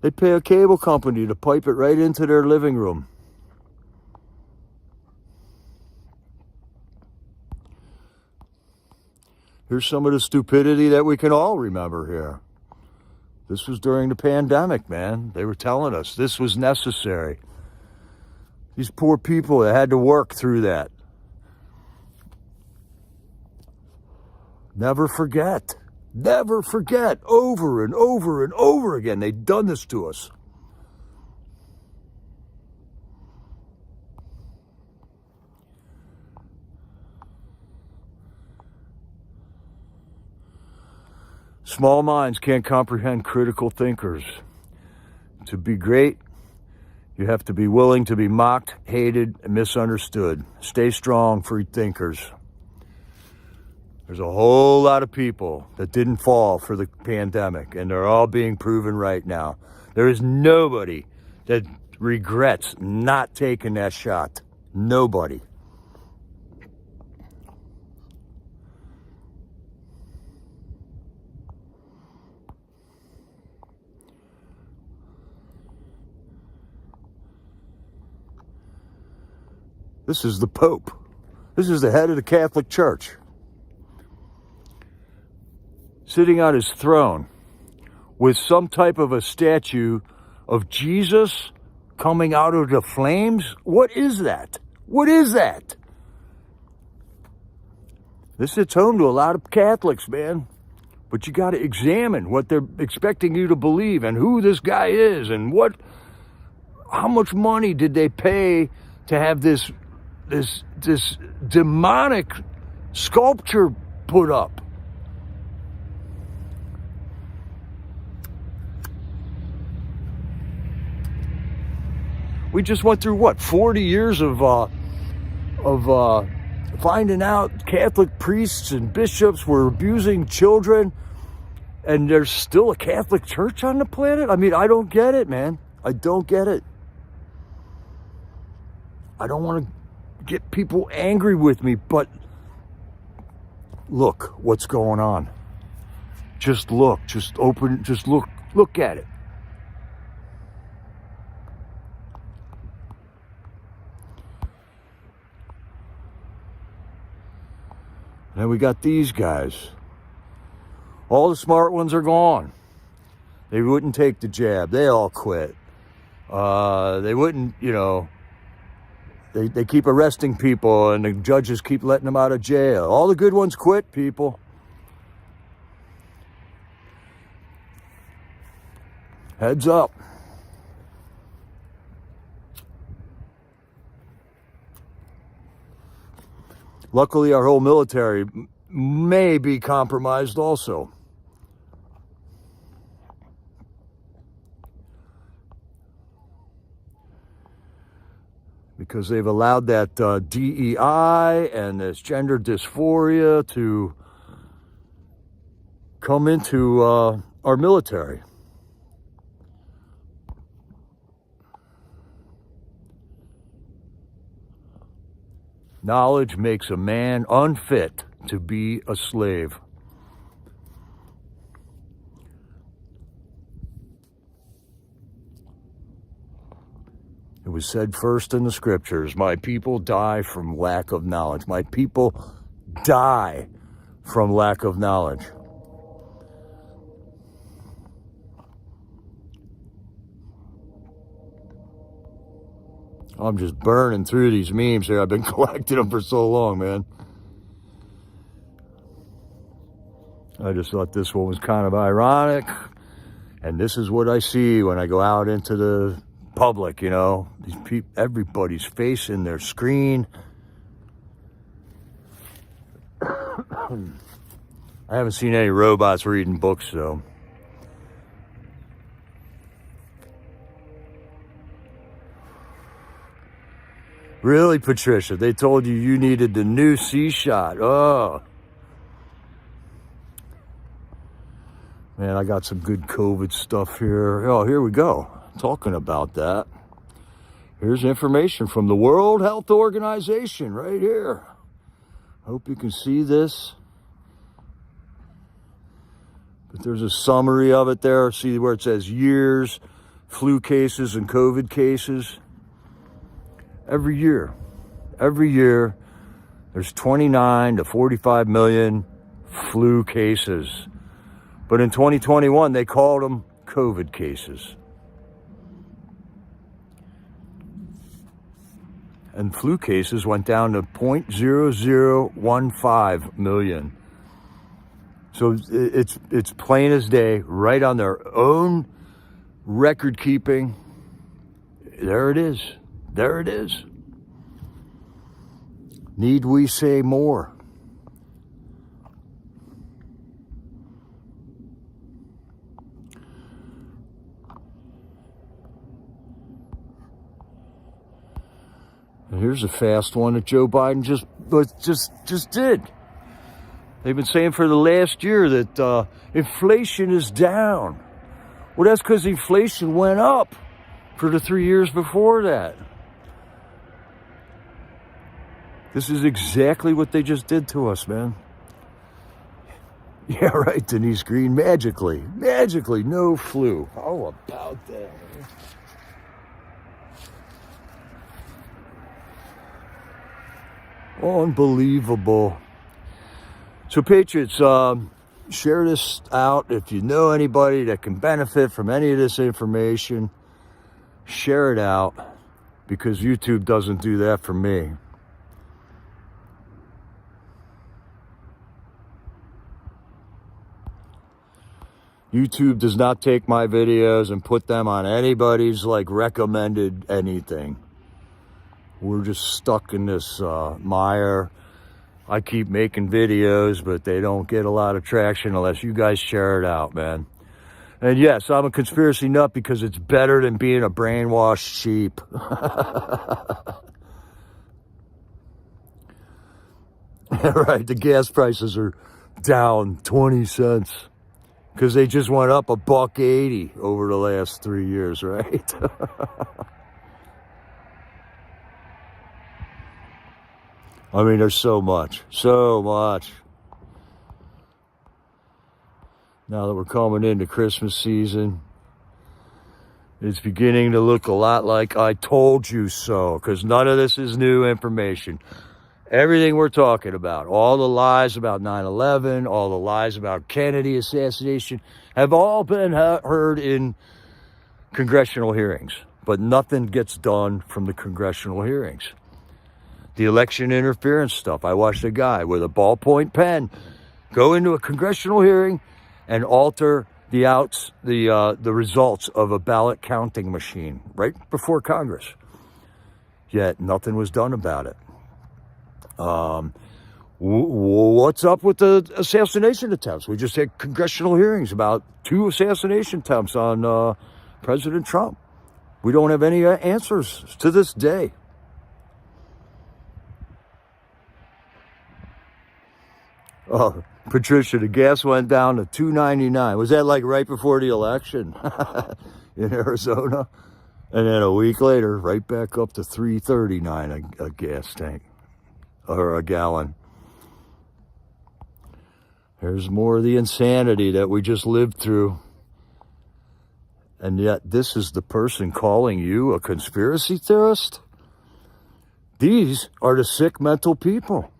They pay a cable company to pipe it right into their living room. Here's some of the stupidity that we can all remember here. This was during the pandemic, man. They were telling us this was necessary. These poor people that had to work through that. Never forget. Never forget. Over and over and over again. They've done this to us. Small minds can't comprehend critical thinkers. To be great, you have to be willing to be mocked, hated, and misunderstood. Stay strong, free thinkers. There's a whole lot of people that didn't fall for the pandemic, and they're all being proven right now. There is nobody that regrets not taking that shot. Nobody. This is the Pope. This is the head of the Catholic Church. Sitting on his throne with some type of a statue of Jesus coming out of the flames. What is that? What is that? This hits home to a lot of Catholics, man. But you got to examine what they're expecting you to believe and who this guy is and how much money did they pay to have this demonic sculpture put up. We just went through 40 years of finding out Catholic priests and bishops were abusing children, and there's still a Catholic Church on the planet? I mean, I don't get it, man. I don't get it. I don't want to get people angry with me, but look what's going on. Just look, just look at it. And then we got these guys. All the smart ones are gone. They wouldn't take the jab. They all quit. They wouldn't, they keep arresting people and the judges keep letting them out of jail. All the good ones quit, people. Heads up. Luckily, our whole military may be compromised also. Because they've allowed that DEI and this gender dysphoria to come into our military. Knowledge makes a man unfit to be a slave. It was said first in the scriptures, my people die from lack of knowledge. My people die from lack of knowledge. I'm just burning through these memes here. I've been collecting them for so long, man. I just thought this one was kind of ironic. And this is what I see when I go out into the public, These people, everybody's facing their screen. I haven't seen any robots reading books, though. Really, Patricia? They told you needed the new C-shot. Oh. Man, I got some good COVID stuff here. Oh, here we go. Talking about that. Here's information from the World Health Organization right here. Hope you can see this. But there's a summary of it there. See where it says years, flu cases and COVID cases. Every year, there's 29 to 45 million flu cases. But in 2021, they called them COVID cases. And flu cases went down to 0.0015 million. So it's plain as day, right on their own record keeping. There it is. There it is. Need we say more? And here's a fast one that Joe Biden just did. They've been saying for the last year that inflation is down. Well, that's because inflation went up for the 3 years before that. This is exactly what they just did to us, man. Yeah, right, Denise Green. Magically, no flu. How about that? Unbelievable. So, Patriots, share this out. If you know anybody that can benefit from any of this information, share it out, because YouTube doesn't do that for me. YouTube does not take my videos and put them on anybody's recommended anything. We're just stuck in this mire. I keep making videos, but they don't get a lot of traction unless you guys share it out, man. And yes, I'm a conspiracy nut because it's better than being a brainwashed sheep. Right, the gas prices are down 20 cents because they just went up $1.80 over the last 3 years, right? I mean, there's so much. Now that we're coming into Christmas season, it's beginning to look a lot like I told you so, because none of this is new information. Everything we're talking about, all the lies about 9/11, all the lies about Kennedy assassination, have all been heard in congressional hearings. but nothing gets done from the congressional hearings. The election interference stuff. I watched a guy with a ballpoint pen go into a congressional hearing and alter the results of a ballot counting machine right before Congress. Yet nothing was done about it. What's up with the assassination attempts? We just had congressional hearings about 2 assassination attempts on President Trump. We don't have any answers to this day. Oh, Patricia, the gas went down to $2.99. Was that like right before the election in Arizona? And then a week later, right back up to $3.39 a gas tank or a gallon. There's more of the insanity that we just lived through. And yet this is the person calling you a conspiracy theorist? These are the sick mental people.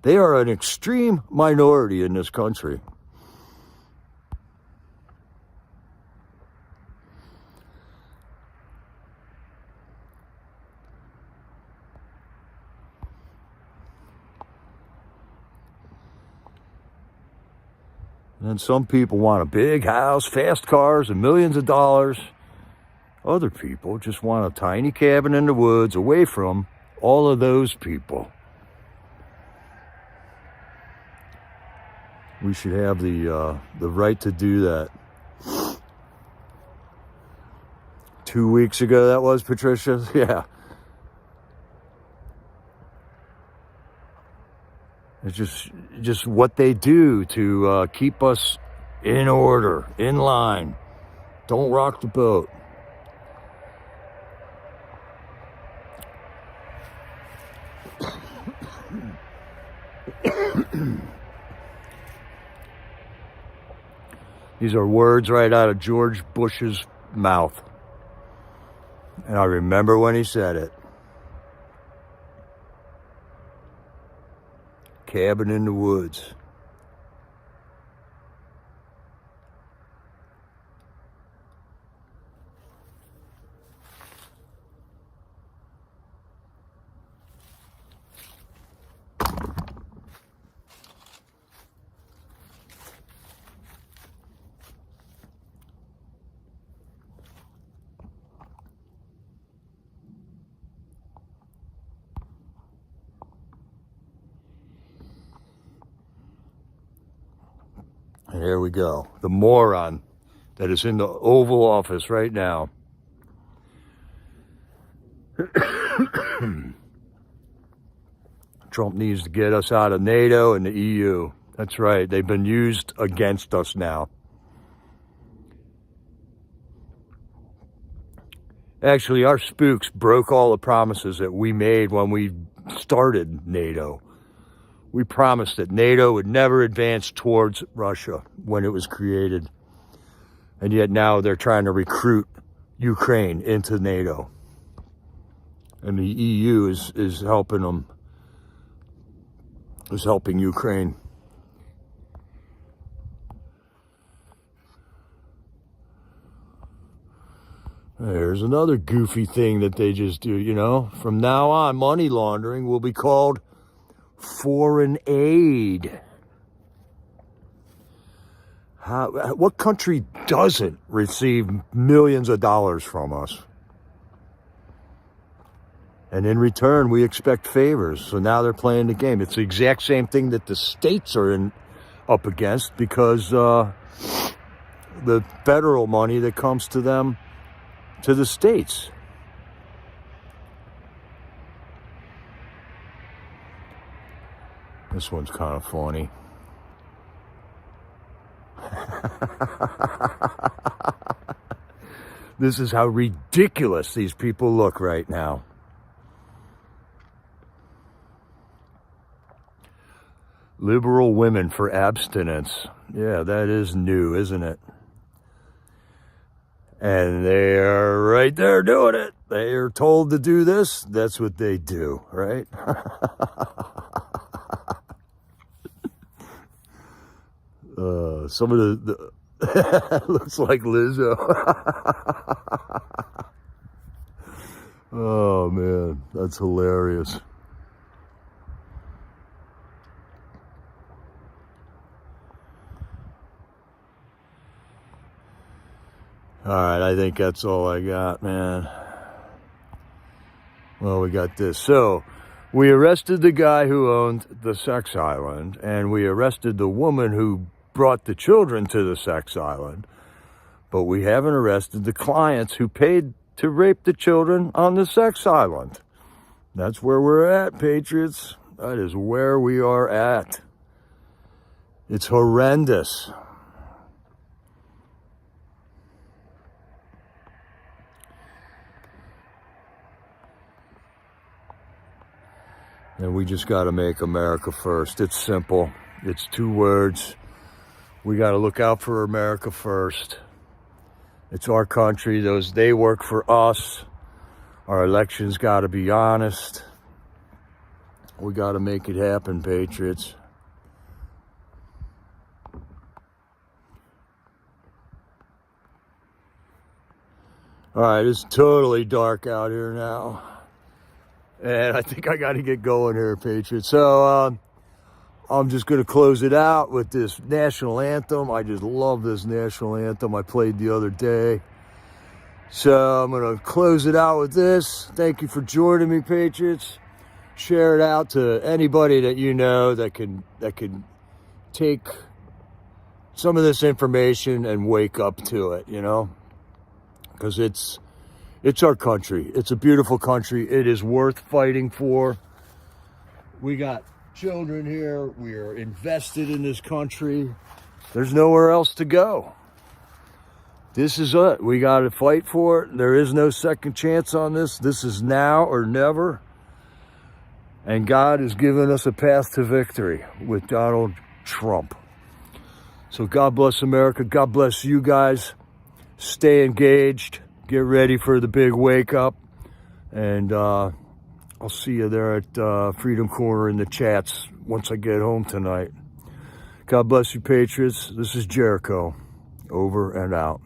They are an extreme minority in this country. And some people want a big house, fast cars, and millions of dollars. Other people just want a tiny cabin in the woods away from all of those people. We should have the right to do that. 2 weeks ago, that was, Patricia? Yeah. It's just what they do to keep us in order, in line. Don't rock the boat. These are words right out of George Bush's mouth. And I remember when he said it. Cabin in the woods. And here we go. The moron that is in the Oval Office right now. Trump needs to get us out of NATO and the EU. That's right. They've been used against us now. Actually, our spooks broke all the promises that we made when we started NATO. We promised that NATO would never advance towards Russia when it was created. And yet now they're trying to recruit Ukraine into NATO. And the EU is helping them, is helping Ukraine. There's another goofy thing that they just do, you know. From now on, money laundering will be called foreign aid. What country doesn't receive millions of dollars from us? And in return, we expect favors. So now they're playing the game. It's the exact same thing that the states are up against, because the federal money that comes to them, to the states. This one's kind of funny. This is how ridiculous these people look right now. Liberal women for abstinence. Yeah, that is new, isn't it? And they are right there doing it. They are told to do this. That's what they do, right? Some of the looks like Lizzo. That's hilarious. All right, I think that's all I got, man. Well, we got this. So, we arrested the guy who owned the sex island, and we arrested the woman who brought the children to the sex island. But we haven't arrested the clients who paid to rape the children on the sex island. That's where we're at, Patriots. That is where we are at. It's horrendous. And we just got to make America first. It's simple. It's 2 words. We got to look out for America first. It's our country. They work for us. Our elections got to be honest. We got to make it happen, Patriots. All right, it's totally dark out here now. And I think I got to get going here, Patriots. So I'm just going to close it out with this national anthem. I just love this national anthem I played the other day. So I'm going to close it out with this. Thank you for joining me, Patriots. Share it out to anybody that you know that can take some of this information and wake up to it, you know? Because it's our country. It's a beautiful country. It is worth fighting for. We got children here. We are invested in this country. There's nowhere else to go. This is it. We got to fight for it. There is no second chance on this. This is now or never. And God has given us a path to victory with Donald Trump. So God bless America. God bless you guys. Stay engaged. Get ready for the big wake up. And I'll see you there at Freedom Corner in the chats once I get home tonight. God bless you, Patriots. This is Jericho. Over and out.